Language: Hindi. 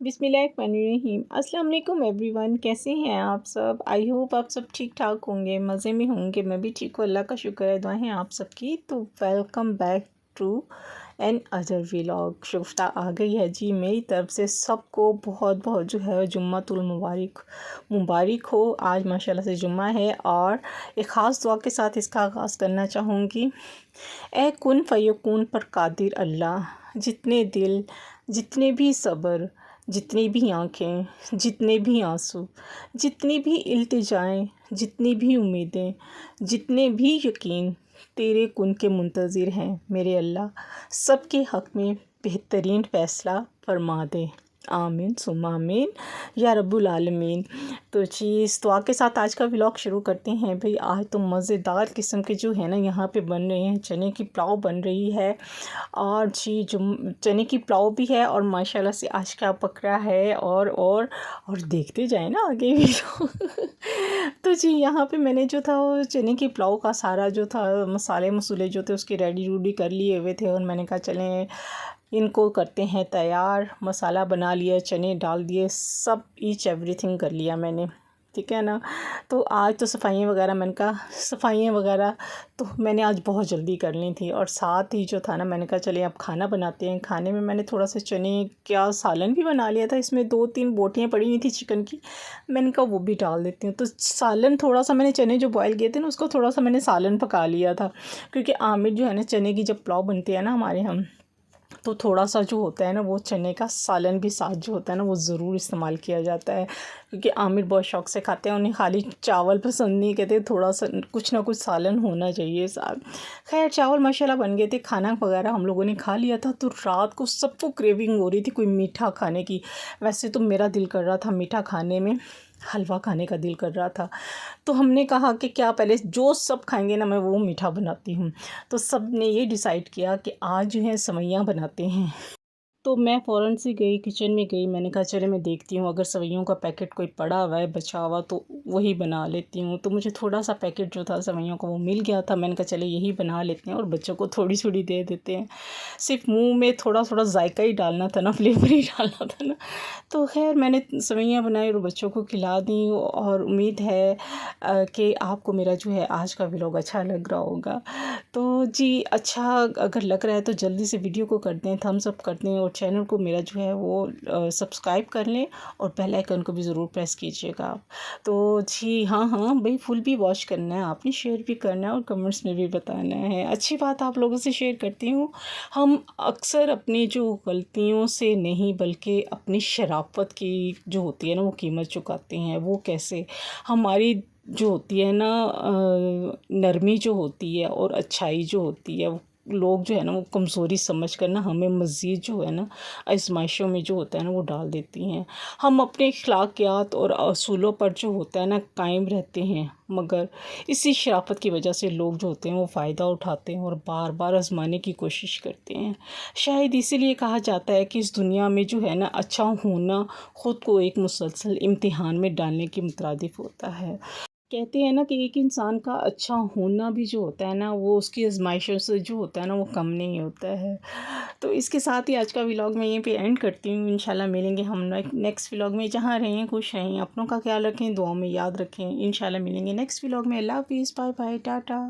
बिस्मिल्लाहिर्रहमानिर्रहीम। अस्सलाम वालेकुम एवरीवन, कैसे हैं आप सब। आई होप आप सब ठीक ठाक होंगे, मज़े में होंगे। मैं भी ठीक हूँ, अल्लाह का शुक्र है, दुआएं हैं आप सबकी। तो welcome back to another vlog. शुफ्ता आ गई है जी। मेरी तरफ से सबको बहुत बहुत जो है जुम्मतुल मुबारक हो। आज माशाल्लाह से जुम्मा है और एक ख़ास दुआ के साथ इसका आगाज़ करना चाहूँगी। ए कुन फ़यकून पर कादिर अल्लाह, जितने दिल, जितने भी सब्र, जितनी भी आँखें, जितने भी आंसू, जितनी भी इल्तिजाएं, जितनी भी उम्मीदें, जितने भी यकीन तेरे कुन के मुंतज़िर हैं मेरे अल्लाह, सब के हक़ में बेहतरीन फ़ैसला फ़रमा दे। आमीन सुम्मा आमीन या रब्बुल आलमीन। तो जी इस दुआ के साथ आज का व्लॉग शुरू करते हैं। भाई आज तो मज़ेदार किस्म के जो है ना यहाँ पे बन रहे हैं, चने की पुलाव बन रही है। और जी जो चने की पुलाव भी है और माशाल्लाह से आज क्या पक रहा है और देखते जाए ना आगे भी तो जी यहाँ पे मैंने जो था वो चने की पुलाव का सारा जो था मसाले मसूले जो थे उसके रेडी रूडी कर लिए हुए थे और मैंने कहा चलें इनको करते हैं तैयार। मसाला बना लिया, चने डाल दिए, सब ईच एवरीथिंग कर लिया मैंने, ठीक है ना। तो आज तो सफाइयाँ वगैरह मैंने कहा सफाइयाँ वगैरह तो मैंने आज बहुत जल्दी कर ली थी। और साथ ही जो था ना मैंने कहा चलिए अब खाना बनाते हैं। खाने में मैंने थोड़ा सा चने क्या सालन भी बना लिया था। इसमें 2-3 बोटियाँ पड़ी हुई थी चिकन की, मैंने कहा वो भी डाल देती हूँ। तो सालन थोड़ा सा मैंने चने जो बॉयल किए थे ना उसको थोड़ा सा मैंने सालन पका लिया था, क्योंकि आमिर जो है ना चने की जब पुलाव बनती है ना हमारे यहाँ, तो थोड़ा सा जो होता है ना वो चने का सालन भी साथ जो होता है ना वो ज़रूर इस्तेमाल किया जाता है, क्योंकि आमिर बहुत शौक़ से खाते हैं। उन्हें खाली चावल पसंद नहीं, कहते थोड़ा सा कुछ ना कुछ सालन होना चाहिए साथ। खैर चावल माशाल्लाह बन गए थे, खाना वगैरह हम लोगों ने खा लिया था। तो रात को सबको क्रेविंग हो रही थी कोई मीठा खाने की। वैसे तो मेरा दिल कर रहा था मीठा खाने में, हलवा खाने का दिल कर रहा था। तो हमने कहा कि क्या पहले जो सब खाएंगे ना मैं वो मीठा बनाती हूँ। तो सब ने ये डिसाइड किया कि आज जो है सेवइयाँ बनाते हैं। तो मैं फ़ौरन से गई, किचन में गई, मैंने कहा चले मैं देखती हूँ अगर सेवइयों का पैकेट कोई पड़ा हुआ है बचा हुआ तो वही बना लेती हूँ। तो मुझे थोड़ा सा पैकेट जो था सेवइयों का वो मिल गया था। मैंने कहा चले यही बना लेते हैं और बच्चों को थोड़ी थोड़ी दे देते हैं। सिर्फ मुंह में थोड़ा थोड़ा जायका ही डालना था ना, फ्लेवर ही डालना था ना। तो खैर मैंने सेवइयाँ बनाई और बच्चों को खिला दी। और उम्मीद है कि आपको मेरा जो है आज का व्लॉग अच्छा लग रहा होगा। तो जी अच्छा अगर लग रहा है तो जल्दी से वीडियो को कर दें थम्स अप कर दें और चैनल को मेरा जो है वो सब्सक्राइब कर लें और बेल आइकन को भी ज़रूर प्रेस कीजिएगा आप। तो जी हाँ भाई फुल भी वॉच करना है आपने, शेयर भी करना है और कमेंट्स में भी बताना है। अच्छी बात आप लोगों से शेयर करती हूँ। हम अक्सर अपनी जो गलतियों से नहीं बल्कि अपनी शराफत की जो होती है ना वो कीमत चुकाते हैं। वो कैसे, हमारी जो होती है ना नरमी जो होती है और अच्छाई जो होती है, वो लोग जो है ना वो कमज़ोरी समझ कर ना हमें मज़ीद जो है ना आज़माइशों में जो होता है ना वो डाल देती हैं। हम अपने अखलाकियात और असूलों पर जो होता है ना कायम रहते हैं, मगर इसी शराफत की वजह से लोग जो होते हैं वो फ़ायदा उठाते हैं और बार बार आजमाने की कोशिश करते हैं। शायद इसीलिए कहा जाता है कि इस दुनिया में जो है ना अच्छा होना ख़ुद को एक मुसलसल इम्तिहान में डालने के मुतरादिफ होता है। कहते हैं ना कि एक इंसान का अच्छा होना भी जो होता है ना वो उसकी आज़माइशों से जो होता है ना वो कम नहीं होता है। तो इसके साथ ही आज का व्लॉग मैं यहीं पे एंड करती हूँ। इंशाल्लाह मिलेंगे हम नेक्स्ट व्लॉग में। जहाँ रहें खुश रहें, अपनों का ख्याल रखें, दुआ में याद रखें। इंशाल्लाह मिलेंगे नेक्स्ट व्लॉग में। अल्लाह हाफ़िज़, बाय बाय, टाटा।